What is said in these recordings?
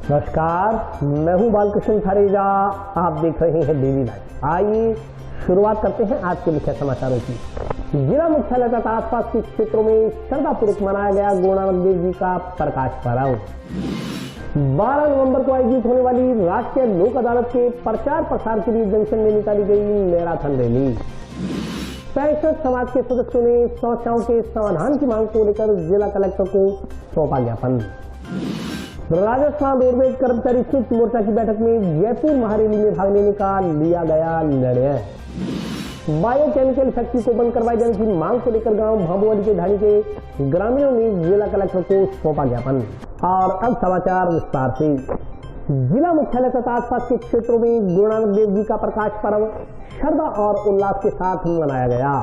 नमस्कार, मैं हूं बालकृष्ण थारेजा। आप देख रहे हैं डेली लाइव। आइए शुरुआत करते हैं आज के मुख्य समाचारों की। जिला मुख्यालय तथा आसपास के क्षेत्रों में श्रद्धापूर्वक मनाया गया गुरु नानक देव जी का प्रकाश पर्व। 12 नवंबर को आयोजित होने वाली राष्ट्रीय लोक अदालत के प्रचार प्रसार के लिए जंक्शन में निकाली गई मैराथन रैली। वैश्विक समाज के सदस्यों ने समस्याओं के समाधान की मांग को लेकर जिला कलेक्टर को सौंपा ज्ञापन। राजस्थान रोडवेज कर्मचारी संयुक्त मोर्चा की बैठक में जयपुर महारैली में भाग लेने का लिया गया निर्णय। बायोकेमिकल फैक्ट्री को बंद करवाए जाने की मांग को लेकर गांव भाबुवाली के ढाणी के ग्रामीणों ने जिला कलेक्टर को सौंपा ज्ञापन। और अब समाचार विस्तार से। जिला मुख्यालय तथा आसपास के क्षेत्रों में गुरु नानक देव जी का प्रकाश पर्व श्रद्धा और उल्लास के साथ मनाया गया।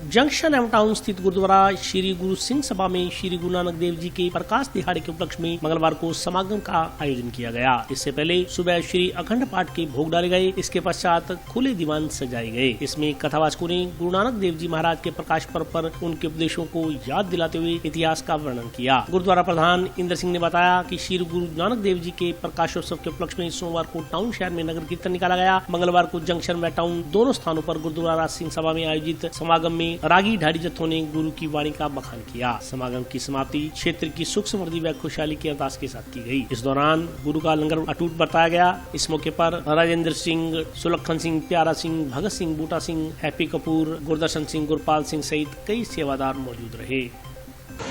जंक्शन एवं टाउन स्थित गुरुद्वारा श्री गुरु सिंह सभा में श्री गुरु नानक देव जी के प्रकाश दिहाड़े के उपलक्ष्य में मंगलवार को समागम का आयोजन किया गया। इससे पहले सुबह श्री अखंड पाठ के भोग डाले गए। इसके पश्चात खुले दीवान सजाए गए। इसमें कथावाचकों ने गुरु नानक देव जी महाराज के प्रकाश पर्व पर उनके उपदेशों को याद दिलाते हुए इतिहास का वर्णन किया। गुरुद्वारा प्रधान इंद्र सिंह ने बताया कि श्री गुरु नानक देव जी के प्रकाशोत्सव के उपलक्ष्य में सोमवार को टाउन शहर में नगर कीर्तन निकाला गया। मंगलवार को जंक्शन व टाउन दोनों स्थानों पर गुरुद्वारा सिंह सभा में आयोजित समागम में रागी ढाडी जत्थों ने गुरु की वाणी का बखान किया। समागम की समाप्ति क्षेत्र की सुख समृद्धि व खुशहाली की अरदास के साथ की गई। इस दौरान गुरु का लंगर अटूट बरताया गया। इस मौके पर राजेंद्र सिंह, सुलक्षण सिंह, प्यारा सिंह, भगत सिंह, बूटा सिंह, हैप्पी कपूर, गुरदर्शन सिंह, गुरपाल सिंह सहित कई सेवादार मौजूद रहे।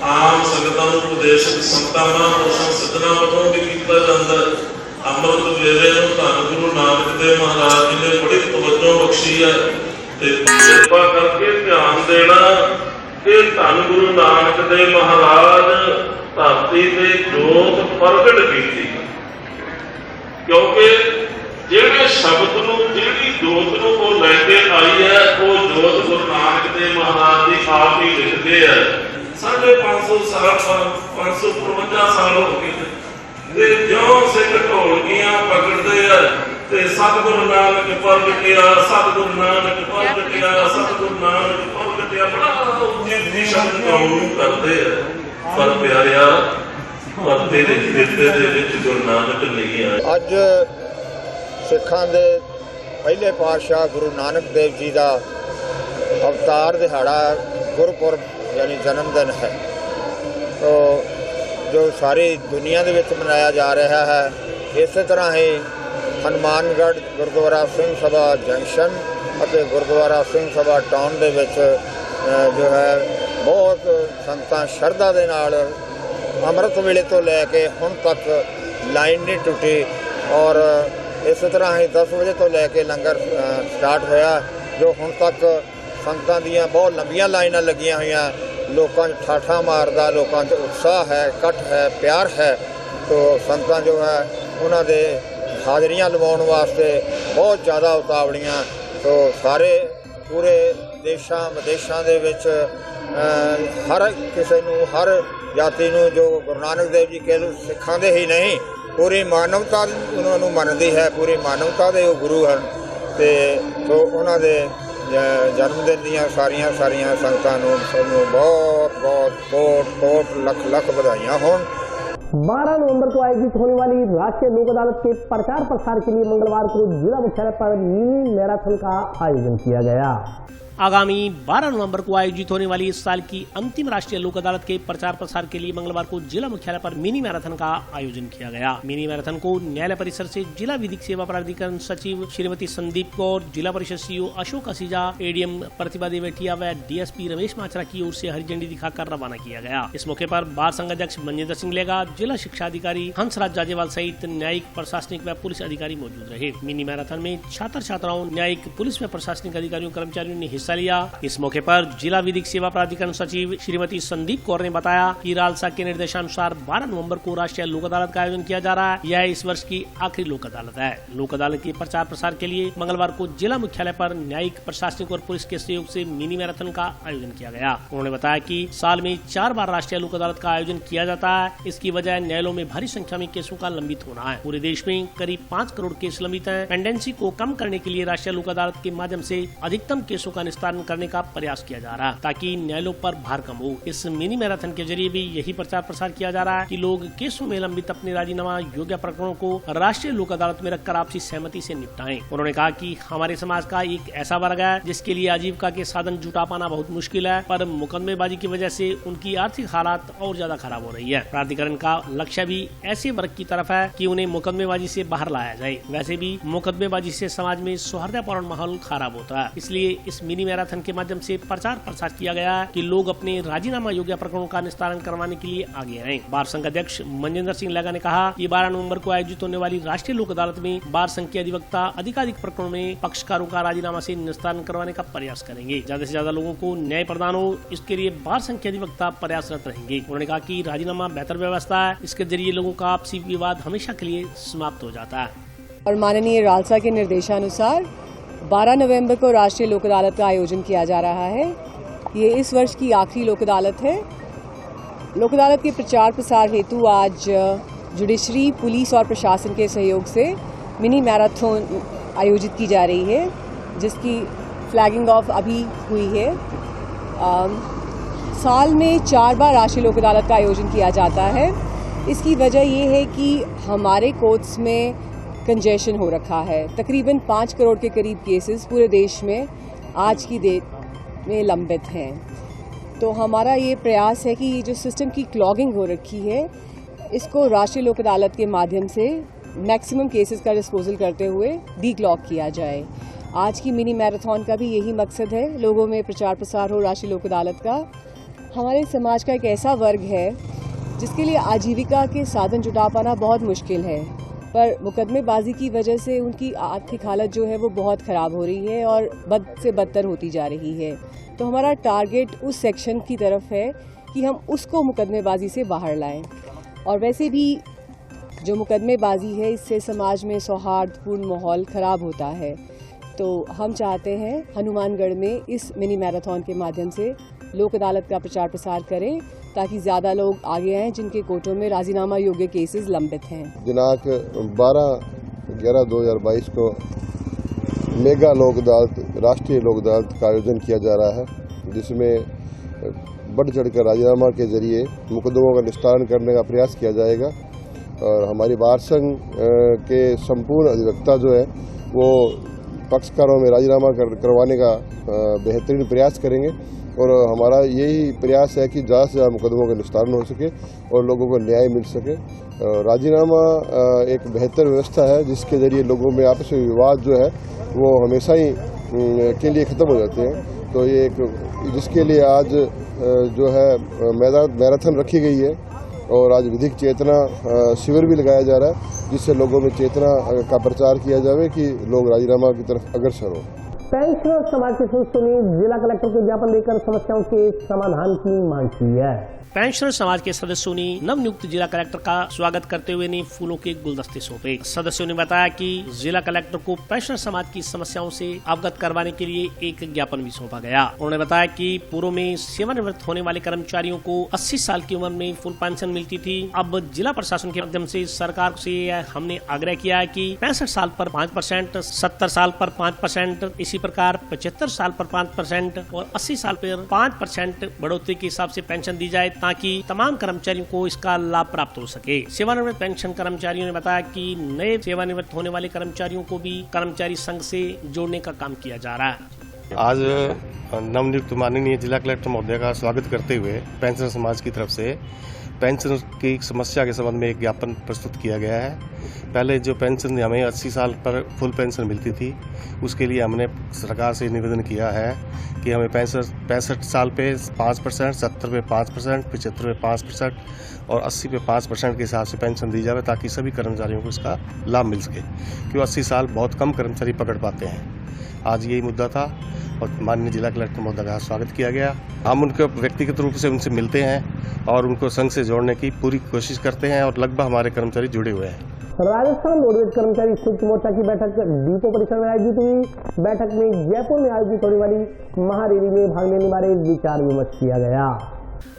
आम संगतां नूं उपदेश संतां महापुरुषां सज्जनां वल्लों भी कीता जांदा है। अमृत वेले नूं धੰन गुरु नानक देव महाराज जी ने बड़ी तवज्जो बख्शी है ते किरपा करके ध्यान देना कि धन गुरु नानक देव महाराज धरती ते जोत प्रगट की, क्योंकि जिहड़े शब्द नूं जिहड़ी जोत नूं वो लैके आई है वो जोत गुरु नानक देव महाराज जी आप ही लिखते हैं। 550 साल 555 साल हो गए जो सिख ढोलकियां पकड़ते हैं ते सतगुरु नानक प्रगटिया, सतगुरु नानक प्रगटिया, सतगुरु नानक प्रगटिया बड़ा उच्चे शब्द गाउन करते हैं। पर प्यारिया पर तेरे खिरते दे विच गुरु नानक नहीं आए। अज सिखां दे पहले पातशाह गुरु नानक देव जी का अवतार दिहाड़ा गुरपुरब यानी जन्मदिन है, तो जो सारी दुनिया दे विच मनाया जा रहा है। इस तरह ही हनुमानगढ़ गुरुद्वारा सिंह सभा जंक्शन और गुरुद्वारा सिंह सभा टाउन दे विच जो है बहुत संगतां श्रद्धा दे नाल अमृत वेले तो लैके हुण तक लाइन नहीं टुटी। और इस तरह ही 10 बजे तो लैके लंगर स्टार्ट होया, जो हुण तक संगतां दीयां बहुत लंबियां लाइनां लगियां होईयां। लोकां ठाठा मारदा, लोकां च उत्साह है, इकट्ठ है, प्यार है। तो संगतां जो है उन्हां दे हाजरियां लवाउण वास्ते बहुत ज़्यादा उतावलियां। तो सारे पूरे देशां विदेशां दे विच हर किसी नूं, हर जाति नूं जो गुरु नानक देव जी के सिखां दे ही नहीं पूरी मानवता उन्हां नूं मनदी है, पूरी मानवता दे गुरु हैं। तो उन्हां दे जन्मदिन दीयां सारियां संगतां नूं बहुत बहुत कोट लख लख बधाइयां होण। 12 नवंबर को आयोजित होने वाली राष्ट्रीय लोक अदालत के प्रचार प्रसार के लिए मंगलवार को जिला मुख्यालय पर मिनी मैराथन का आयोजन किया गया। आगामी 12 नवंबर को आयोजित होने वाली इस साल की अंतिम राष्ट्रीय लोक अदालत के प्रचार प्रसार के लिए मंगलवार को जिला मुख्यालय पर मिनी मैराथन का आयोजन किया गया। मिनी मैराथन को न्यायालय परिसर से जिला विधिक सेवा प्राधिकरण सचिव श्रीमती संदीप कौर, जिला परिषद सीईओ अशोक असीजा, एडीएम प्रतिभा देवेटिया व डीएसपी रमेश माचरा की ओर से हरी झंडी दिखाकर रवाना किया गया। इस मौके पर बार संघ अध्यक्ष मनजिंदर सिंह लेगा, जिला शिक्षा अधिकारी हंसराज जाजेवाल सहित न्यायिक, प्रशासनिक व पुलिस अधिकारी मौजूद रहे। मिनी मैराथन में छात्र छात्राओं, न्यायिक, पुलिस व प्रशासनिक अधिकारियों, कर्मचारियों ने हिस्सा लिया। इस मौके पर जिला विधिक सेवा प्राधिकरण सचिव श्रीमती संदीप कौर ने बताया कि रालसा के निर्देशानुसार 12 नवंबर को राष्ट्रीय लोक अदालत का आयोजन किया जा रहा है। यह इस वर्ष की आखिरी लोक अदालत है। लोक अदालत के प्रचार प्रसार के लिए मंगलवार को जिला मुख्यालय पर न्यायिक, प्रशासनिक और पुलिस के सहयोग से मिनी मैराथन का आयोजन किया गया। उन्होंने बताया कि साल में 4 बार राष्ट्रीय लोक अदालत का आयोजन किया जाता है। इसकी वजह न्यायालयों में भारी संख्या में केसों का लंबित होना है। पूरे देश में करीब 5 करोड़ केस लंबित हैं। पेंडेंसी को कम करने के लिए राष्ट्रीय लोक अदालत के माध्यम से अधिकतम केसों का निस्तारण करने का प्रयास किया जा रहा है ताकि न्यायालयों पर भार कम हो। इस मिनी मैराथन के जरिए भी यही प्रचार प्रसार किया जा रहा है कि लोग केसों में लंबित अपने राजीनामा योग्य प्रकरणों को राष्ट्रीय लोक अदालत में रखकर आपसी सहमति से निपटाएं। उन्होंने कहा कि हमारे समाज का एक ऐसा वर्ग है जिसके लिए आजीविका के साधन जुटा पाना बहुत मुश्किल है, पर मुकदमेबाजी की वजह से उनकी आर्थिक हालात और ज्यादा खराब हो रही है। प्राधिकरण का लक्ष्य भी ऐसे वर्ग की तरफ है कि उन्हें मुकदमेबाजी से बाहर लाया जाए। वैसे भी मुकदमेबाजी से समाज में सौहार्दपूर्ण माहौल खराब होता है, इसलिए इस मिनी मैराथन के माध्यम से प्रचार प्रसार किया गया है कि लोग अपने राजीनामा योग्य प्रकरणों का निस्तारण करवाने के लिए आगे आएं। बार संघ अध्यक्ष मंजिंदर सिंह लगा ने कहा कि 12 नवंबर को आयोजित होने वाली राष्ट्रीय लोक अदालत में बार संघ के अधिवक्ता अधिकाधिक प्रकरणों में पक्षकारों का राजीनामा से निस्तारण करवाने का प्रयास करेंगे। ज्यादा से ज्यादा लोगों को न्याय प्रदान हो, इसके लिए बार संघ के अधिवक्ता प्रयासरत रहेंगे। उन्होंने कहा कि राजीनामा बेहतर व्यवस्था है, इसके जरिए लोगों का आपसी विवाद हमेशा के लिए समाप्त हो जाता है। और माननीय रालसा के निर्देशानुसार 12 नवंबर को राष्ट्रीय लोक अदालत का आयोजन किया जा रहा है। ये इस वर्ष की आखिरी लोक अदालत है। लोक अदालत के प्रचार प्रसार हेतु आज जुडिशरी, पुलिस और प्रशासन के सहयोग से मिनी मैराथन आयोजित की जा रही है, जिसकी फ्लैगिंग ऑफ अभी हुई है। साल में 4 बार राष्ट्रीय लोक अदालत का आयोजन किया जाता है। इसकी वजह ये है कि हमारे कोर्ट्स में कंजेशन हो रखा है। तकरीबन 5 करोड़ के करीब केसेस पूरे देश में आज की डेट में लंबित हैं। तो हमारा ये प्रयास है कि ये जो सिस्टम की क्लॉगिंग हो रखी है, इसको राष्ट्रीय लोक अदालत के माध्यम से मैक्सिमम केसेस का डिस्पोजल करते हुए डी-क्लॉग किया जाए। आज की मिनी मैराथन का भी यही मकसद है, लोगों में प्रचार प्रसार हो राष्ट्रीय लोक अदालत का। हमारे समाज का एक ऐसा वर्ग है जिसके लिए आजीविका के साधन जुटा पाना बहुत मुश्किल है, पर मुकदमेबाजी की वजह से उनकी आर्थिक हालत जो है वो बहुत ख़राब हो रही है और बद से बदतर होती जा रही है। तो हमारा टारगेट उस सेक्शन की तरफ है कि हम उसको मुकदमेबाजी से बाहर लाएं। और वैसे भी जो मुकदमेबाजी है, इससे समाज में सौहार्दपूर्ण माहौल ख़राब होता है। तो हम चाहते हैं हनुमानगढ़ में इस मिनी मैराथन के माध्यम से लोक अदालत का प्रचार प्रसार करें, ताकि ज़्यादा लोग आगे आएँ जिनके कोर्टों में राजीनामा योग्य केसेस लंबित हैं। दिनांक 12/11/2022 को मेगा लोक अदालत, राष्ट्रीय लोक अदालत का आयोजन किया जा रहा है, जिसमें बढ़ चढ़कर राजीनामा के जरिए मुकदमों का निस्तारण करने का प्रयास किया जाएगा। और हमारी बार संघ के संपूर्ण अधिवक्ता जो है वो पक्षकारों में राजीनामा करवाने का बेहतरीन प्रयास करेंगे। और हमारा यही प्रयास है कि ज़्यादा से ज़्यादा मुकदमों का निस्तारण हो सके और लोगों को न्याय मिल सके। राजीनामा एक बेहतर व्यवस्था है जिसके ज़रिए लोगों में आपस में विवाद जो है वो हमेशा ही के लिए ख़त्म हो जाते हैं। तो ये एक जिसके लिए आज जो है मैराथन रखी गई है और आज विधिक चेतना शिविर भी लगाया जा रहा है, जिससे लोगों में चेतना का प्रचार किया जाए कि लोग राजीनामा की तरफ अग्रसर हो। पेंशनर समाज के सदस्यों ने जिला कलेक्टर को ज्ञापन देकर समस्याओं के समाधान की मांग की है। पेंशनर समाज के सदस्यों ने नवनियुक्त जिला कलेक्टर का स्वागत करते हुए ने फूलों के गुलदस्ते सौंपे। सदस्यों ने बताया कि जिला कलेक्टर को पेंशनर समाज की समस्याओं से अवगत करवाने के लिए एक ज्ञापन भी सौंपा गया। उन्होंने बताया कि पूर्व में सेवानिवृत्त होने वाले कर्मचारियों को 80 साल की उम्र में फुल पेंशन मिलती थी। अब जिला प्रशासन के माध्यम से सरकार से हमने आग्रह किया है कि 65 साल पर 5%, 70 साल पर 5%, इसी प्रकार 75 साल पर 5% और 80 साल पर 5% बढ़ोतरी के हिसाब से पेंशन दी जाए, ताकि तमाम कर्मचारियों को इसका लाभ प्राप्त हो सके। सेवानिवृत्त पेंशन कर्मचारियों ने बताया कि नए सेवानिवृत्त होने वाले कर्मचारियों को भी कर्मचारी संघ से जोड़ने का काम किया जा रहा है। आज नवनियुक्त माननीय जिला कलेक्टर महोदय का स्वागत करते हुए पेंशनर समाज की तरफ से पेंशन की समस्या के संबंध में एक ज्ञापन प्रस्तुत किया गया है। पहले जो पेंशन हमें 80 साल पर फुल पेंशन मिलती थी, उसके लिए हमने सरकार से निवेदन किया है कि हमें 65 साल पे 5%, 70 पे 5%, 75 पे 5% और 80 पे 5% के हिसाब से पेंशन दी जाए, ताकि सभी कर्मचारियों को इसका लाभ मिल सके, क्योंकि 80 साल बहुत कम कर्मचारी पकड़ पाते हैं। आज यही मुद्दा था और माननीय जिला कलेक्टर महोदय का स्वागत किया गया। हम उनको व्यक्तिगत रूप से उनसे मिलते हैं और उनको संघ से जोड़ने की पूरी कोशिश करते हैं और लगभग हमारे कर्मचारी जुड़े हुए हैं। राजस्थान रोडवेज कर्मचारी संयुक्त मोर्चा की बैठक डिपो परिसर में आयोजित हुई। बैठक में जयपुर में आयोजित होने वाली महारैली में भाग लेने वाले विचार विमर्श किया गया।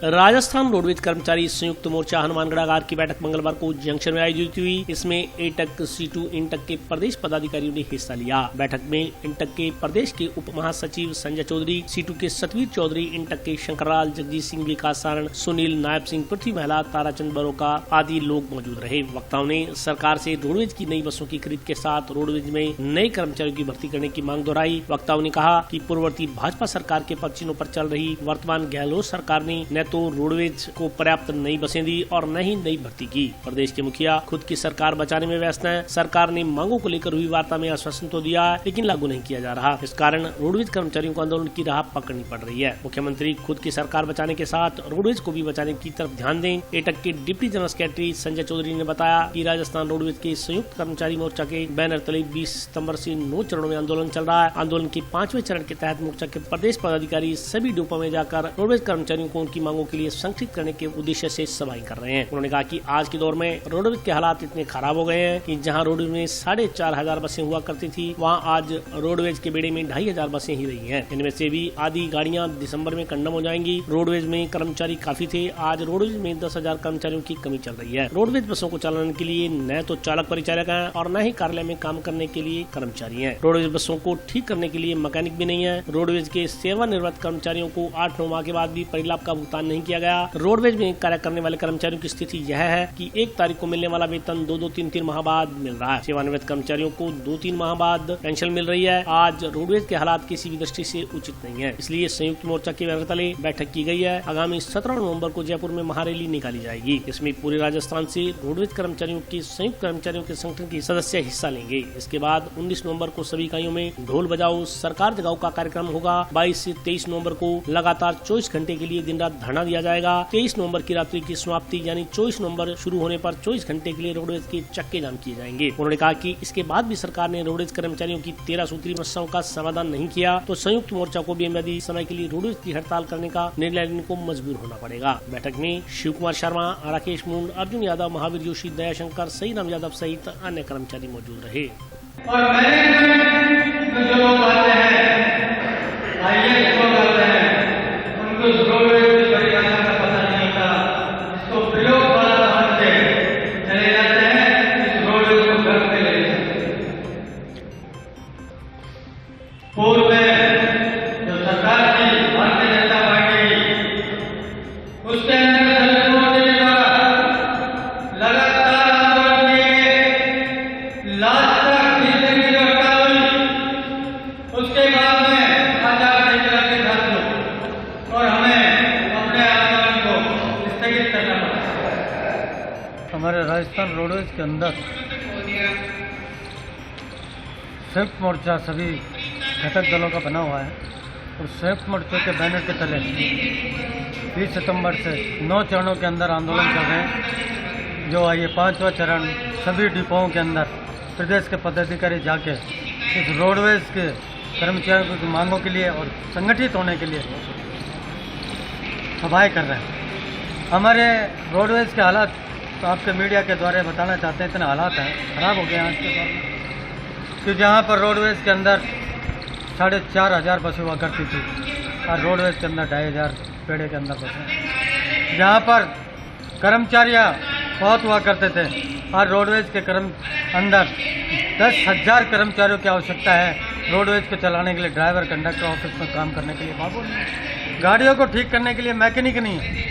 राजस्थान रोडवेज कर्मचारी संयुक्त मोर्चा हनुमानगढ़ आगार की बैठक मंगलवार को जंक्शन में आयोजित हुई। इसमें एटक, सीटू, इंटक के प्रदेश पदाधिकारियों ने हिस्सा लिया। बैठक में इंटक के प्रदेश के उप महासचिव संजय चौधरी, सीटू के सतवीर चौधरी, इंटक के शंकरलाल, जगजीत सिंह, विकास सारण, सुनील, नायब सिंह, पृथ्वी महला, ताराचंद बरोका आदि लोग मौजूद रहे। वक्ताओं ने सरकार से रोडवेज की नई बसों की खरीद के साथ रोडवेज में नए कर्मचारियों की भर्ती करने की मांग दोहराई। वक्ताओं ने कहा कि पूर्ववर्ती भाजपा सरकार के पदचिन्हों पर चल रही वर्तमान गहलोत सरकार ने न तो रोडवेज को पर्याप्त नई बसें दी और न ही नई भर्ती की। प्रदेश के मुखिया खुद की सरकार बचाने में व्यस्त हैं। सरकार ने मांगों को लेकर हुई वार्ता में आश्वासन तो दिया है, लेकिन लागू नहीं किया जा रहा। इस कारण रोडवेज कर्मचारियों को आंदोलन की राह पकड़नी पड़ रही है। मुख्यमंत्री खुद की सरकार बचाने के साथ रोडवेज को भी बचाने की तरफ ध्यान दें। एटक के deputy general secretary Sanjay Chaudhary ने बताया कि राजस्थान रोडवेज के संयुक्त कर्मचारी मोर्चा के बैनर तले 20 सितंबर से 9 चरणों में आंदोलन चल रहा है। आंदोलन के 5वें चरण के तहत मोर्चा के प्रदेश पदाधिकारी सभी डिपो में जाकर रोडवेज कर्मचारियों को उनकी मांगों के लिए संगठित करने के उद्देश्य से सभाएं कर रहे हैं। उन्होंने कहा कि आज के दौर में रोडवेज के हालात इतने खराब हो गए हैं कि जहां रोडवेज में 4,500 बसें हुआ करती थी, वहां आज रोडवेज के बेड़े में 2,500 बसें ही रही हैं। इनमें से भी आधी गाड़ियां दिसंबर में कंडम हो जाएंगी। रोडवेज में कर्मचारी काफी थे, आज रोडवेज में 10,000 कर्मचारियों की कमी चल रही है। रोडवेज बसों को चलाने के लिए न तो चालक परिचालक हैं और न ही कार्यालय में काम करने के लिए कर्मचारी हैं। रोडवेज बसों को ठीक करने के लिए मैकेनिक भी नहीं है। रोडवेज के सेवानिवृत्त कर्मचारियों को 8-9 माह के बाद भी परिलाभ का भुगतान नहीं किया गया। रोडवेज में कार्य करने वाले कर्मचारियों की स्थिति यह है कि 1 तारीख को मिलने वाला वेतन 2-2, 3-3 माह बाद मिल रहा है। सेवानिवृत्त कर्मचारियों को 2-3 माह बाद पेंशन मिल रही है। आज रोडवेज के हालात किसी भी दृष्टि से उचित नहीं है। इसलिए संयुक्त मोर्चा के बैनर तले बैठक की गई है। आगामी 17 नवंबर को जयपुर में महारैली निकाली जाएगी। इसमें पूरे राजस्थान से रोडवेज कर्मचारियों की संयुक्त कर्मचारियों के संगठन के सदस्य हिस्सा लेंगे। इसके बाद 19 नवंबर को सभी इकाइयों में ढोल बजाओ सरकार जगाओ का कार्यक्रम होगा। 22 से 23 नवंबर को लगातार 24 घंटे के लिए दिन रात धरना दिया जाएगा। 23 नवंबर की रात्रि की समाप्ति यानी 24 नवंबर शुरू होने पर 24 घंटे के लिए रोडवेज के चक्के जाम किए जाएंगे। उन्होंने कहा कि इसके बाद भी सरकार ने रोडवेज कर्मचारियों की 13 सूत्री समस्याओं का समाधान नहीं किया तो संयुक्त मोर्चा को भी अवधि समय के लिए रोडवेज की हड़ताल करने का निर्णय लेने को मजबूर होना पड़ेगा। बैठक में शिव कुमार शर्मा, राकेश मुंड, अर्जुन यादव, महावीर जोशी, दयाशंकर, सई राम यादव सहित अन्य कर्मचारी मौजूद रहे। और मैनेजमेंट में जो लोग आते हैं, आईएएस लोग आते हैं, उनको रोडवेज की परिभाषा का पता नहीं होता। इसको प्रयोग वाला समझते चले जाते हैं, इस रोडवेज को घर पे ले जाते हैं। पूर्व में जो सरकार थी भारतीय जनता पार्टी, उसके अंदर लगातार आंदोलन किए, लास्ट तक जिंदगी की हड़ताल हुई। उसके बाद में आजाद नहीं चलाते साथियों और हमें अपने आंदोलन को स्थगित करना पड़ा। हमारे राजस्थान रोडवेज के अंदर संयुक्त मोर्चा सभी घटक दलों का बना हुआ है और संयुक्त मोर्चे के बैनर के तले 20 सितंबर से 9 चरणों के अंदर आंदोलन चल रहे हैं। जो ये 5वां चरण सभी डिपोओं के अंदर प्रदेश के पदाधिकारी जाके इस रोडवेज के कर्मचारियों की मांगों के लिए और संगठित होने के लिए सभाएं कर रहे हैं। हमारे रोडवेज के हालात तो आपके मीडिया के द्वारा बताना चाहते हैं, इतने हालात हैं खराब हो गए आज के दौर में कि जहाँ पर रोडवेज के अंदर 4,500 बसें हुआ करती थी और रोडवेज के अंदर 2,500 पेड़े के अंदर बसें, जहाँ पर कर्मचारियाँ बहुत हुआ करते थे और रोडवेज के अंदर 10,000 कर्मचारियों की आवश्यकता है रोडवेज को चलाने के लिए। ड्राइवर, कंडक्टर, ऑफिस में काम करने के लिए बाबू नहीं, गाड़ियों को ठीक करने के लिए मैकेनिक नहीं है।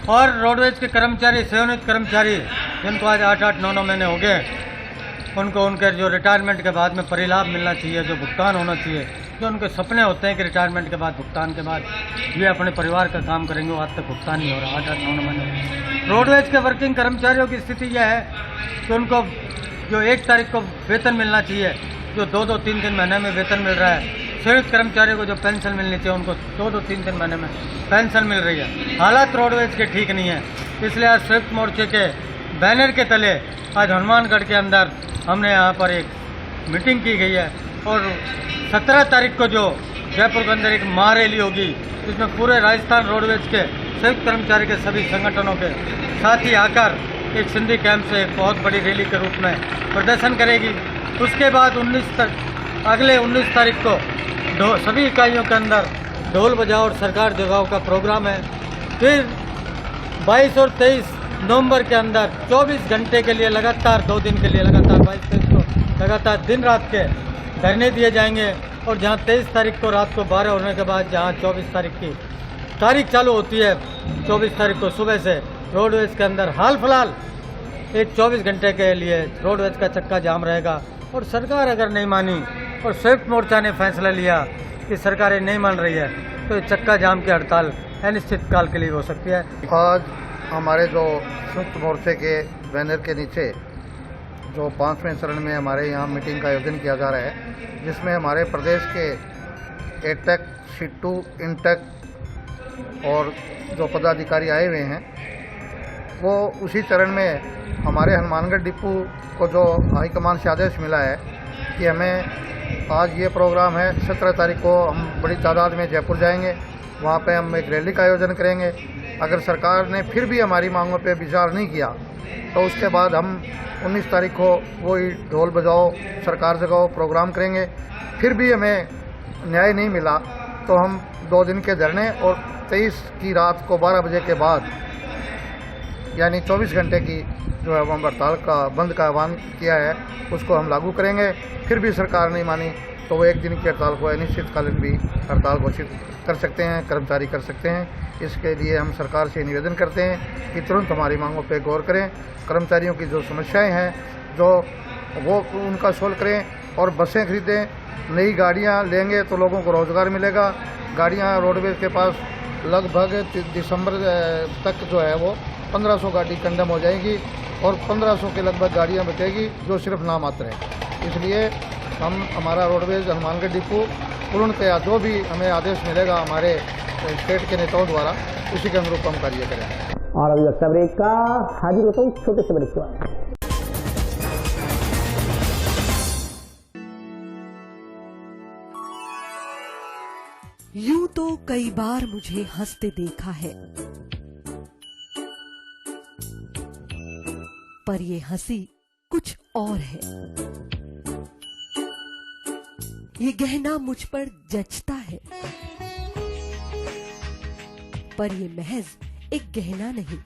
और रोडवेज के कर्मचारी, सेवानिवृत्त कर्मचारी जिनको आज 8-8, 9-9 महीने हो गए, उनको उनके जो रिटायरमेंट के बाद में परिलाभ मिलना चाहिए, जो भुगतान होना चाहिए, जो उनके सपने होते हैं कि रिटायरमेंट के बाद, भुगतान के बाद ये अपने परिवार का काम करेंगे, वो आज तक भुगतान नहीं हो रहा। 8-8, 9-9 महीने रोडवेज के वर्किंग कर्मचारियों की स्थिति यह है कि उनको जो 1 तारीख को वेतन मिलना चाहिए, जो 2-2, 3-3 महीने में वेतन मिल रहा है। संयुक्त कर्मचारियों को जो पेंशन मिलनी चाहिए उनको 2-2, 3-3 महीने में पेंशन मिल रही है। हालात रोडवेज के ठीक नहीं है। इसलिए आज संयुक्त मोर्चे के बैनर के तले आज हनुमानगढ़ के अंदर हमने यहाँ पर एक मीटिंग की गई है और 17 तारीख को जो जयपुर के अंदर एक महारैली होगी, जिसमें पूरे राजस्थान रोडवेज के संयुक्त कर्मचारी के सभी संगठनों के साथ ही आकर एक सिंधी कैंप से एक बहुत बड़ी रैली के रूप में प्रदर्शन करेगी। उसके बाद अगले 19 तारीख को सभी इकाइयों के अंदर ढोल बजाओ और सरकार जगाओ का प्रोग्राम है। फिर 22 और 23 नवंबर के अंदर 24 घंटे के लिए लगातार 2 दिन के लिए लगातार 22-23 को लगातार दिन रात के धरने दिए जाएंगे। और जहां 23 तारीख को रात को 12 होने के बाद जहां 24 तारीख की तारीख चालू होती है, 24 तारीख को सुबह से रोडवेज के अंदर हाल फिलहाल एक 24 घंटे के लिए रोडवेज का चक्का जाम रहेगा। और सरकार अगर नहीं मानी और स्विफ्ट मोर्चा ने फैसला लिया कि सरकारें नहीं मान रही है तो ये चक्का जाम की हड़ताल अनिश्चित काल के लिए हो सकती है। आज हमारे जो संयुक्त मोर्चे के बैनर के नीचे जो 5वें चरण में हमारे यहाँ मीटिंग का आयोजन किया जा रहा है, जिसमें हमारे प्रदेश के एटेक, शिट्टू, इंटेक और जो पदाधिकारी आए हुए हैं, वो उसी चरण में हमारे हनुमानगढ़ डिपो को जो हाईकमान से आदेश मिला है कि हमें आज ये प्रोग्राम है, 17 तारीख को हम बड़ी तादाद में जयपुर जाएंगे, वहाँ पे हम एक रैली का आयोजन करेंगे। अगर सरकार ने फिर भी हमारी मांगों पे विचार नहीं किया तो उसके बाद हम 19 तारीख को वही ढोल बजाओ सरकार जगाओ प्रोग्राम करेंगे। फिर भी हमें न्याय नहीं मिला तो हम 2 दिन के धरने और 23 की रात को 12 बजे के बाद यानी 24 घंटे की जो है हम हड़ताल का बंद का आह्वान किया है उसको हम लागू करेंगे। फिर भी सरकार नहीं मानी तो वो 1 दिन की हड़ताल को अनिश्चितकालीन भी हड़ताल घोषित कर सकते हैं, कर्मचारी कर सकते हैं। इसके लिए हम सरकार से निवेदन करते हैं कि तुरंत हमारी मांगों पे गौर करें, कर्मचारियों की जो समस्याएं हैं जो वो उनका सोल्व करें और बसें खरीदें, नई गाड़ियां लेंगे तो लोगों को रोज़गार मिलेगा। गाड़ियां रोडवेज के पास लगभग दिसंबर तक जो है वो 1500 गाड़ी कंडम हो जाएगी और 1500 के लगभग गाड़ियां बचेगी जो सिर्फ नामात्र है। इसलिए हम हमारा रोडवेज हनुमानगढ़ डिपो पूर्णतया जो भी हमें आदेश मिलेगा हमारे स्टेट के नेताओं द्वारा उसी के अनुरूप हम कार्य करें। और अभी वक्त ब्रेक का हाजिर होता हूँ छोटे से ब्रेक के बाद। यूं तो कई बार मुझे हंसते देखा है, पर ये हंसी कुछ और है। ये गहना मुझ पर जचता है, पर ये महज एक गहना नहीं,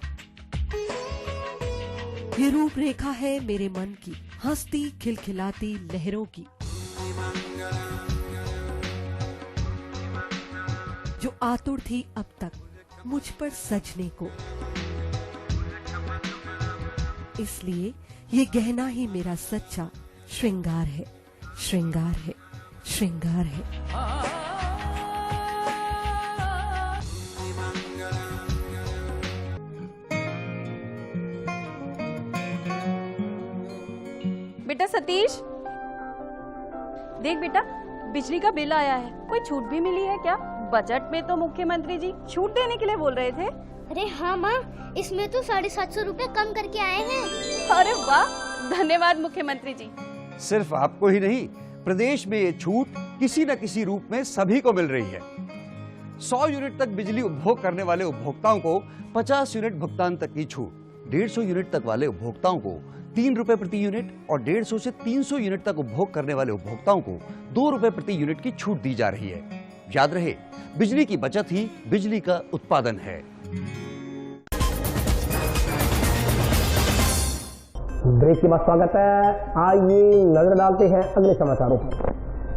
ये रूपरेखा है मेरे मन की, हंसती खिलखिलाती लहरों की, जो आतुर थी अब तक मुझ पर सजने को। इसलिए ये गहना ही मेरा सच्चा श्रृंगार है, श्रृंगार है, श्रृंगार है। बेटा सतीश, देख बेटा, बिजली का बिल आया है, कोई छूट भी मिली है क्या? बजट में तो मुख्यमंत्री जी छूट देने के लिए बोल रहे थे। अरे हाँ माँ, इसमें तो 750 रुपए कम करके आए हैं। अरे वाह, धन्यवाद मुख्यमंत्री जी। सिर्फ आपको ही नहीं, प्रदेश में ये छूट किसी न किसी रूप में सभी को मिल रही है। 100 यूनिट तक बिजली उपभोग करने वाले उपभोक्ताओं को 50 यूनिट भुगतान तक की छूट, 150 यूनिट तक वाले उपभोक्ताओं को 3 रुपए प्रति यूनिट और 150 से 300 यूनिट तक उपभोग करने वाले उपभोक्ताओं को 2 रुपए प्रति यूनिट की छूट दी जा रही है। याद रहे, बिजली की बचत ही बिजली का उत्पादन है। ब्रेक के बाद स्वागत है। आइए नजर डालते हैं अगले समाचारों पर।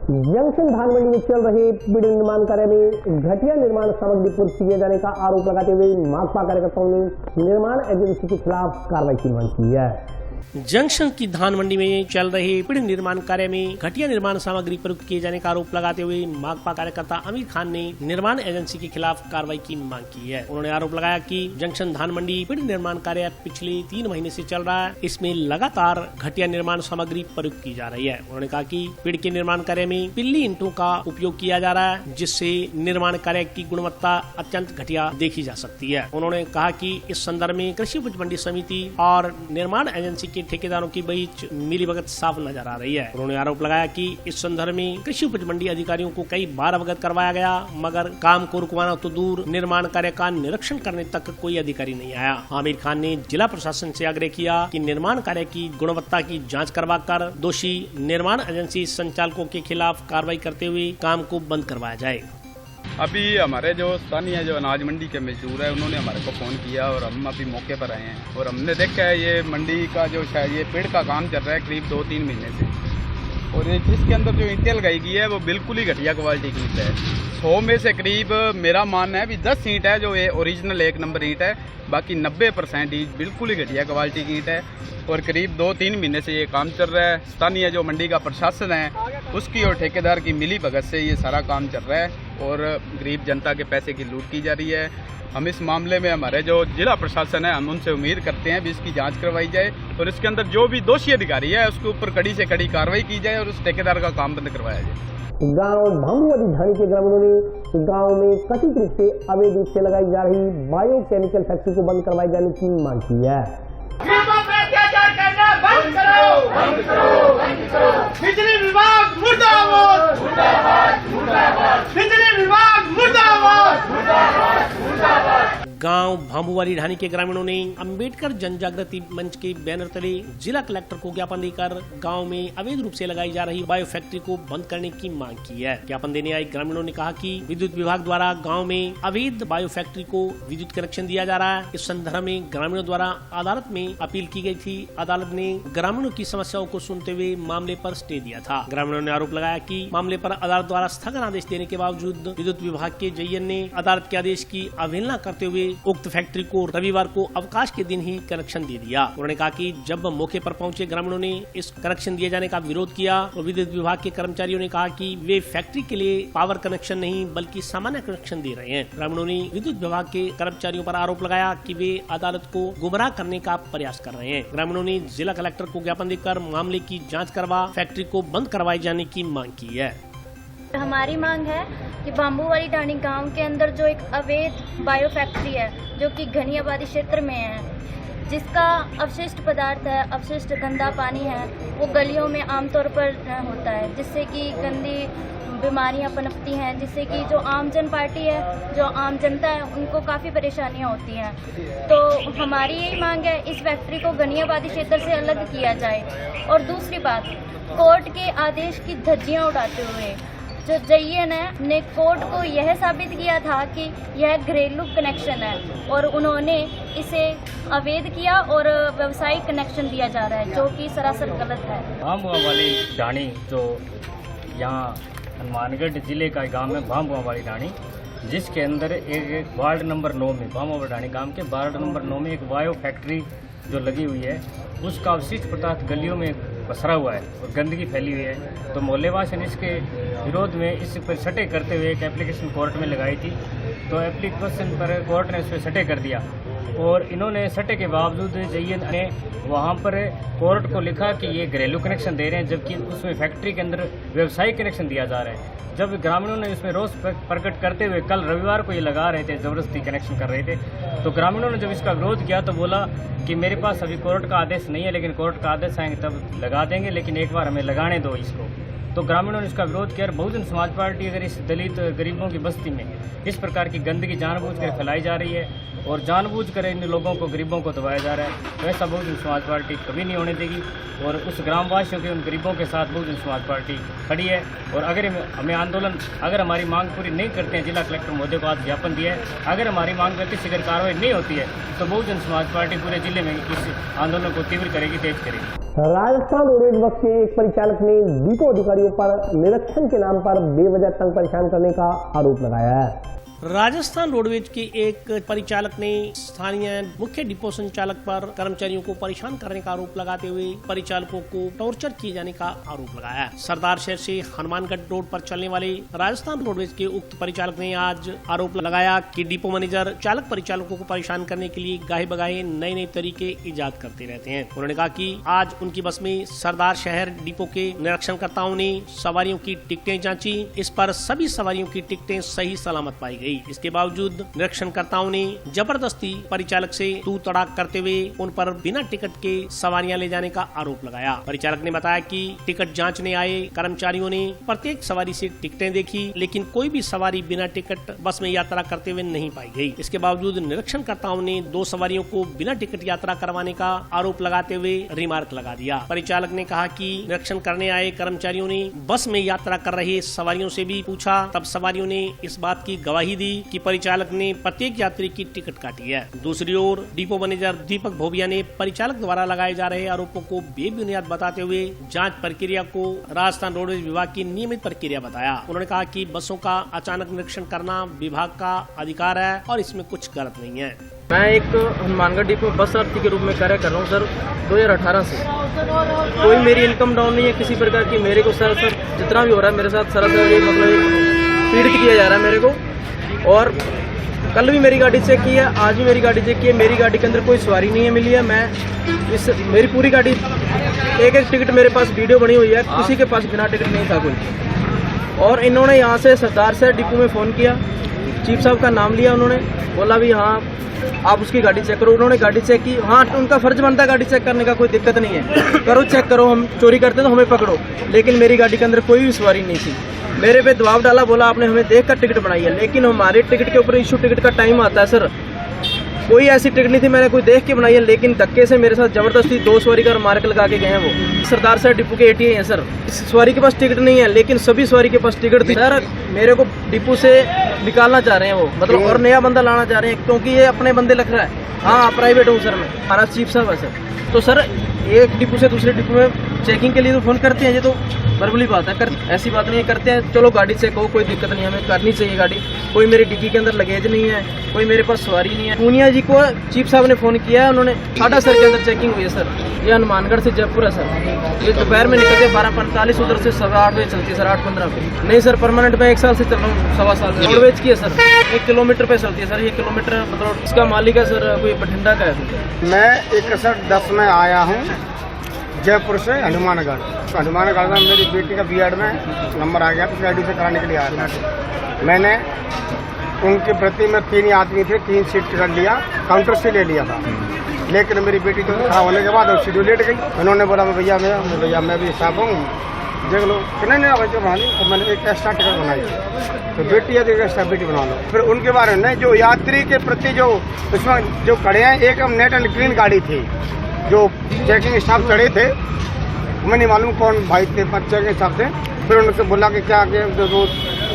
जंक्शन धानमंडी में चल रहे बिल्डिंग निर्माण कार्य में घटिया निर्माण सामग्री पूर्ति किए जाने का आरोप लगाते हुए माकपा कार्यकर्ताओं ने निर्माण एजेंसी के खिलाफ कार्रवाई की मांग की है। जंक्शन की धान मंडी में चल रहे बिल्डिंग निर्माण कार्य में घटिया निर्माण सामग्री प्रयुक्त किए जाने का आरोप लगाते हुए माकपा कार्यकर्ता अमीर खान ने निर्माण एजेंसी के खिलाफ कार्रवाई की मांग की है। उन्होंने आरोप लगाया कि जंक्शन धान मंडी बिल्डिंग निर्माण कार्य पिछले 3 महीने से चल रहा है, इसमें लगातार घटिया निर्माण सामग्री प्रयुक्त की जा रही है। उन्होंने कहा कि पेड़ के निर्माण कार्य में पिल्ली ईंटों का उपयोग किया जा रहा है, जिससे निर्माण कार्य की गुणवत्ता अत्यंत घटिया देखी जा सकती है। उन्होंने कहा कि इस संदर्भ में कृषि उपज मंडी समिति और निर्माण एजेंसी के ठेकेदारों के बीच मिलीभगत साफ नजर आ रही है। उन्होंने आरोप लगाया कि इस संदर्भ में कृषि उपज मंडी अधिकारियों को कई बार अवगत करवाया गया, मगर काम को रुकवाना तो दूर, निर्माण कार्य का निरीक्षण करने तक कोई अधिकारी नहीं आया। आमिर खान ने जिला प्रशासन से आग्रह किया कि निर्माण कार्य की गुणवत्ता की जाँच करवाकर दोषी निर्माण एजेंसी संचालकों के खिलाफ कार्रवाई करते हुए काम को बंद करवाया जाए। अभी हमारे जो स्थानीय जो अनाज मंडी के मजदूर है उन्होंने हमारे को फ़ोन किया और हम अभी मौके पर आए हैं और हमने देखा है ये मंडी का जो शायद ये पेड़ का काम चल रहा है करीब 2-3 महीने से और ये जिसके अंदर जो ईंटें लगाई गई है वो बिल्कुल ही घटिया क्वालिटी की ईंट है। 100 में से करीब मेरा मानना है भी 10 ईंट है जो ये ओरिजिनल 1 नंबर ईंट है, बाकी 90% ईंट बिल्कुल ही घटिया क्वालिटी की ईंट है और करीब 2-3 महीने से ये काम चल रहा है। स्थानीय जो मंडी का प्रशासन है उसकी और ठेकेदार की मिली भगत से ये सारा काम चल रहा है और गरीब जनता के पैसे की लूट की जा रही है। हम इस मामले में हमारे जो जिला प्रशासन है हम उनसे उम्मीद करते हैं भी इसकी जांच करवाई जाए और इसके अंदर जो भी दोषी अधिकारी है उसके ऊपर कड़ी से कड़ी कार्रवाई की जाए और उस ठेकेदार का काम बंद करवाया जाए। गांव भांबुवाली ढाणी के ग्रामीणों ने गांव में कथित रूप से अवैध रूप से लगाई जा रही बायो केमिकल फैक्ट्री को बंद करवाए जाने की मांग की है। बिजली विभाग मुर्दाबाद, बिजली विभाग मुर्दाबाद। गांव भांबुवाली ढाणी के ग्रामीणों ने अंबेडकर जन जागृति मंच के बैनर तले जिला कलेक्टर को ज्ञापन देकर गांव में अवैध रूप से लगाई जा रही बायो फैक्ट्री को बंद करने की मांग की है। ज्ञापन देने आए ग्रामीणों ने कहा कि विद्युत विभाग द्वारा गांव में अवैध बायो फैक्ट्री को विद्युत कनेक्शन दिया जा रहा है। इस संदर्भ में ग्रामीणों द्वारा अदालत में अपील की गई थी। अदालत ने ग्रामीणों की समस्याओं को सुनते हुए मामले पर स्टे दिया था। ग्रामीणों ने आरोप लगाया कि मामले पर अदालत द्वारा स्थगन आदेश देने के बावजूद विद्युत विभाग के जयन ने अदालत के आदेश की अवहेलना करते हुए उक्त फैक्ट्री को रविवार को अवकाश के दिन ही कनेक्शन दे दिया। उन्होंने कहा कि जब मौके पर पहुंचे ग्रामीणों ने इस कनेक्शन दिए जाने का विरोध किया तो विद्युत विभाग के कर्मचारियों ने कहा कि वे फैक्ट्री के लिए पावर कनेक्शन नहीं बल्कि सामान्य कनेक्शन दे रहे हैं। ग्रामीणों ने विद्युत विभाग के कर्मचारियों पर आरोप लगाया कि वे अदालत को गुमराह करने का प्रयास कर रहे हैं। ग्रामीणों ने जिला कलेक्टर को ज्ञापन देकर मामले की जाँच करवा फैक्ट्री को बंद करवाए जाने की मांग की है। हमारी मांग है कि भांबुवाली ढाणी गांव के अंदर जो एक अवैध बायो फैक्ट्री है जो कि घनी आबादी क्षेत्र में है, जिसका अवशिष्ट पदार्थ है, अवशिष्ट गंदा पानी है, वो गलियों में आमतौर पर होता है, जिससे कि गंदी बीमारियां पनपती हैं, जिससे कि जो आम जन पार्टी है, जो आम जनता है, उनको काफ़ी परेशानियां होती हैं। तो हमारी यही मांग है इस फैक्ट्री को घनी आबादी क्षेत्र से अलग किया जाए। और दूसरी बात, कोर्ट के आदेश की धज्जियां उड़ाते हुए जो जयन ने कोर्ट को यह साबित किया था कि यह घरेलू कनेक्शन है और उन्होंने इसे अवैध किया और व्यवसायिक कनेक्शन दिया जा रहा है, जो कि सरासर गलत है। भांबुवाली ढाणी जो यहाँ हनुमानगढ़ जिले का गांव है भांबुवाली ढाणी, जिसके अंदर एक वार्ड नंबर 9 में भांबुवाली ढाणी गांव के वार्ड नंबर 9 में एक बायो फैक्ट्री जो लगी हुई है, उसका अवशिष्ट पदार्थ गलियों में पसरा हुआ है और गंदगी फैली हुई है। तो मोहल्लेवासी ने इसके विरोध में इस पर सटे करते हुए एक एप्लीकेशन कोर्ट में लगाई थी। तो एप्लीकेशन पर कोर्ट ने उस पर सटे कर दिया और इन्होंने सटे के बावजूद जयन ने वहाँ पर कोर्ट को लिखा कि ये घरेलू कनेक्शन दे रहे हैं, जबकि उसमें फैक्ट्री के अंदर व्यवसायिक कनेक्शन दिया जा रहा है। जब ग्रामीणों ने इसमें रोष प्रकट करते हुए कल रविवार को ये लगा रहे थे, ज़बरदस्ती कनेक्शन कर रहे थे, तो ग्रामीणों ने जब इसका विरोध किया तो बोला कि मेरे पास अभी कोर्ट का आदेश नहीं है, लेकिन कोर्ट का आदेश आएंगे तब लगा देंगे, लेकिन एक बार हमें लगाने दो इसको। तो ग्रामीणों ने इसका विरोध किया। बहुजन समाज पार्टी अगर इस दलित गरीबों की बस्ती में इस प्रकार की गंदगी जानबूझकर फैलाई जा रही है और जानबूझकर इन लोगों को, गरीबों को दबाया जा रहा है, तो ऐसा बहुजन समाज पार्टी कभी नहीं होने देगी और उस ग्रामवासियों के, उन गरीबों के साथ बहुजन समाज पार्टी खड़ी है। और अगर हमें आंदोलन, अगर हमारी मांग पूरी नहीं करते हैं, जिला कलेक्टर महोदय को आज ज्ञापन दिया है, अगर हमारी मांग पर किसी अगर कार्रवाई नहीं होती है तो बहुजन समाज पार्टी पूरे जिले में इस आंदोलन को तीव्र करेगी, तेज करेगी। राजस्थान रोडवेज बस के एक परिचालक ने डिपो अधिकारियों पर निरीक्षण के नाम पर बेवजह तंग परेशान करने का आरोप लगाया है। राजस्थान रोडवेज के एक परिचालक ने स्थानीय मुख्य डिपो संचालक पर कर्मचारियों को परेशान करने का आरोप लगाते हुए परिचालकों को टॉर्चर किए जाने का आरोप लगाया। सरदार शहर से हनुमानगढ़ रोड पर चलने वाले राजस्थान रोडवेज के उक्त परिचालक ने आज आरोप लगाया कि डिपो मैनेजर चालक परिचालकों को परेशान करने के लिए गाहे बगाहे नए नए तरीके इजाद करते रहते हैं। उन्होंने कहा कि आज उनकी बस में सरदार शहर डिपो के निरीक्षणकर्ताओं ने सवारियों की टिकटें जांची। इस पर सभी सवारियों की टिकटें सही सलामत पाई गई। गई। इसके बावजूद निरीक्षणकर्ताओं ने जबरदस्ती परिचालक से तू तड़ाक करते हुए उन पर बिना टिकट के सवारियां ले जाने का आरोप लगाया। परिचालक ने बताया कि टिकट जांचने आए कर्मचारियों ने प्रत्येक सवारी से टिकटें देखी, लेकिन कोई भी सवारी बिना टिकट बस में यात्रा करते हुए नहीं पाई गई। इसके बावजूद निरीक्षणकर्ताओं ने 2 सवारियों को बिना टिकट यात्रा करवाने का आरोप लगाते हुए रिमार्क लगा दिया। परिचालक ने कहा कि निरीक्षण करने आए कर्मचारियों ने बस में यात्रा कर रहे सवारियों से भी पूछा, तब सवारियों ने इस बात की गवाही दी कि परिचालक ने प्रत्येक यात्री की टिकट काटी है। दूसरी ओर डिपो मैनेजर दीपक भोबिया ने परिचालक द्वारा लगाए जा रहे आरोपों को बेबुनियाद बताते हुए जांच प्रक्रिया को राजस्थान रोडवेज विभाग की नियमित प्रक्रिया बताया। उन्होंने कहा कि बसों का अचानक निरीक्षण करना विभाग का अधिकार है और इसमें कुछ गलत नहीं है। मैं एक हनुमानगढ़ डिपो में बस सारथी के रूप में कार्य कर रहा हूँ सर 2018 से। कोई मेरी इनकम डाउन नहीं है किसी प्रकार की। मेरे को सर जितना भी हो रहा है मेरे साथ सरासर ये मतलब पीड़ित किया जा रहा है मेरे को। और कल भी मेरी गाड़ी चेक की है, आज भी मेरी गाड़ी चेक की है। मेरी गाड़ी के अंदर कोई सवारी नहीं है मिली है। मेरी पूरी गाड़ी एक टिकट मेरे पास वीडियो बनी हुई है, किसी के पास बिना टिकट नहीं था कोई। और इन्होंने यहाँ से सरदार से डिपो में फ़ोन किया, चीफ साहब का नाम लिया, उन्होंने बोला भी हाँ आप उसकी गाड़ी चेक करो। उन्होंने गाड़ी चेक की। हाँ उनका फर्ज बनता है गाड़ी चेक करने का, कोई दिक्कत नहीं है, करो चेक करो, हम चोरी करते तो हमें पकड़ो। लेकिन मेरी गाड़ी के अंदर कोई भी सवारी नहीं थी। मेरे पे दबाव डाला, बोला आपने हमें देख कर टिकट बनाई है, लेकिन हमारे टिकट के ऊपर इशू टिकट का टाइम आता है सर। कोई ऐसी टिकट नहीं थी मैंने कोई देख के बनाई है, लेकिन धक्के से मेरे साथ जबरदस्ती 2 सवारी का मार्क लगा के गए हैं वो। सरदार सर डिपो के एटीए हैं सर। इस सवारी के पास टिकट नहीं है, लेकिन सभी सवारी के पास टिकट थी सर। मेरे को डिपो से निकालना चाह रहे हैं वो, मतलब और नया बंदा लाना चाह रहे हैं, क्योंकि ये अपने बंदे लग रहा है। हाँ प्राइवेट हूँ सर मैं, हमारा चीफ साहब है सर। तो सर एक डिपो से दूसरे डिपो में चेकिंग के लिए तो फोन करते हैं, ये तो बरबली बात है, ऐसी बात नहीं है, करते हैं। चलो गाड़ी चेक हो, कोई दिक्कत नहीं है, हमें करनी चाहिए गाड़ी। कोई मेरी डिक्की के अंदर लगेज नहीं है, कोई मेरे पास सवारी नहीं है। पूनिया जी को चीफ साहब ने फोन किया है, उन्होंने 8:30 सर के अंदर चेकिंग हुई है सर। ये हनुमानगढ़ से जयपुर है सर। ये दोपहर में निकलते 12:45, उधर से 8:15 बजे चलती है सर, 8:15 पे। नहीं सर परमानेंट मैं 1 साल से चल रहा हूँ, 1.25 साल से। रोडवेज की है सर, 1 किलोमीटर पे चलती है सर। ये किलोमीटर मतलब इसका मालिक है सर, कोई बठिंडा का है। मैं 6110 में आया हूँ जयपुर से हनुमानगढ़। हनुमानगढ़ में मेरी बेटी का बीएड में नंबर आ गया, तो गाड़ी से कराने के लिए आया था। मैंने उनके प्रति में 3 आदमी थे, 3 सीट टिकट लिया, काउंटर से ले लिया था। लेकिन मेरी बेटी तो खड़ा होने के बाद शेड्यूल लेट गई। उन्होंने बोला भैया मैं भी साफ हूँ, देख लो कि नहीं बच्चे बना ली। तो मैंने एक एक्स्ट्रा टिकट बनाई, तो बेटी है तो एक एक्स्ट्रा बेटी बना लो। फिर उनके बारे में जो यात्री के प्रति जो उसमें जो खड़े हैं, एक नेट एंड क्लीन गाड़ी थी। जो चेकिंग स्टाफ चढ़े थे, मैं नहीं मालूम कौन भाई थे, पर चेकिंग स्टाफ थे। फिर उनसे बोला कि क्या कि जो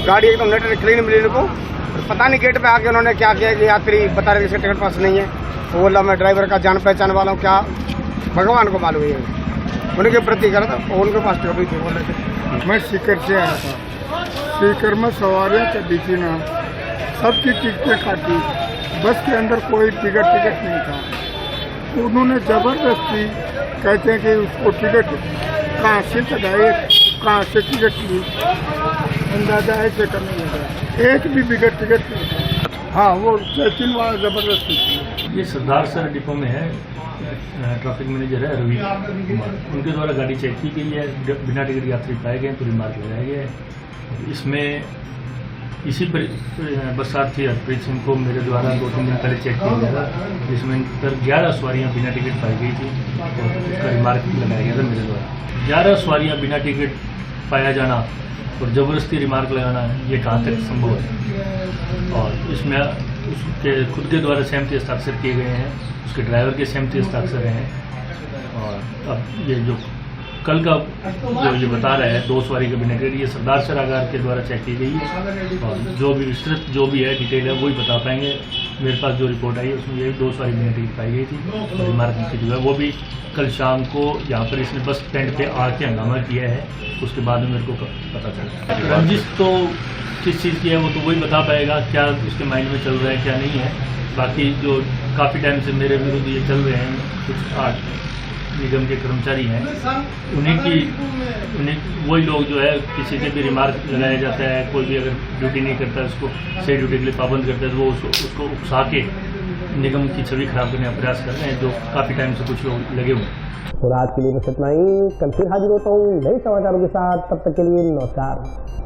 गाड़ी एकदम नेट एंड क्लीन मिली उनको। पता नहीं गेट पे आके उन्होंने क्या किया कि यात्री बता रहे थे टिकट पास नहीं है। तो बोला मैं ड्राइवर का जान पहचान वाला हूँ, क्या भगवान को मालूम है। उनके प्रति करा था, उनके पास टिकट थी। बोले थे मैं सीकर से आया था, सीकर में सवारियाँ चढ़ी थी ना, सबकी टिकटें काटी, बस के अंदर कोई टिकट नहीं था। उन्होंने जबरदस्ती कहते हैं कि उसको टिकट कहाँ से चढ़ाए, कहाँ से टिकट ली, अंदाजा ऐसे करने लगा। एक भी बिगड़ टिकट नहीं था। हाँ वो चेकिंग वाला जबरदस्ती थी। ये सरदार सर डिपो में है, ट्रैफिक मैनेजर है रवि कुमार, उनके द्वारा गाड़ी चेक की गई है, बिना टिकट यात्री पाए गए तो रिमार्क लगाया गया है। इसमें इसी पर बस सारथी हरप्रीत सिंह को मेरे द्वारा 2-3 दिन पहले चेक किया गया था, जिसमें 11 सवारियां बिना टिकट पाई गई थी और उसका रिमार्क लगाया गया था मेरे द्वारा। 11 सवारियां बिना टिकट पाया जाना और ज़बरदस्ती रिमार्क लगाना, ये कहाँ तक संभव है। और इसमें उसके खुद के द्वारा सहमति हस्ताक्षर किए गए हैं, उसके ड्राइवर के सहमति हस्ताक्षर हैं। और अब ये जो कल का जो ये बता रहे हैं 2 सवारी का बिना टिकट, ये सरदार सरागार के द्वारा चेक की गई है। और जो भी विस्तृत जो भी है डिटेल है वही बता पाएंगे। मेरे पास जो रिपोर्ट आई है उसमें ये 2 सवारी बिना टिकट पाई गई थी और रिमार्क की जो है वो भी कल शाम को यहाँ पर इसने बस स्टैंड पे आके हंगामा किया है, उसके बाद में मेरे को पता चला। रंजिश तो किस चीज़ की है वो तो वही बता पाएगा, क्या उसके माइंड में चल रहा है क्या नहीं है। बाकी जो काफ़ी टाइम से मेरे विरुद्ध ये चल रहे हैं, कुछ 8 निगम के कर्मचारी हैं, उन्हें वही लोग जो है किसी से भी रिमार्क लगाया जाता है, कोई भी अगर ड्यूटी नहीं करता उसको सही ड्यूटी के लिए पाबंद करता है तो वो उसको उकसा के निगम की छवि खराब करने का प्रयास कर रहे हैं, जो काफ़ी टाइम से कुछ लोग लगे हुए हैं। तो आज के लिए बस इतना ही, कल फिर हाजिर होता हूँ नए समाचारों के साथ, तब तक के लिए नमस्कार।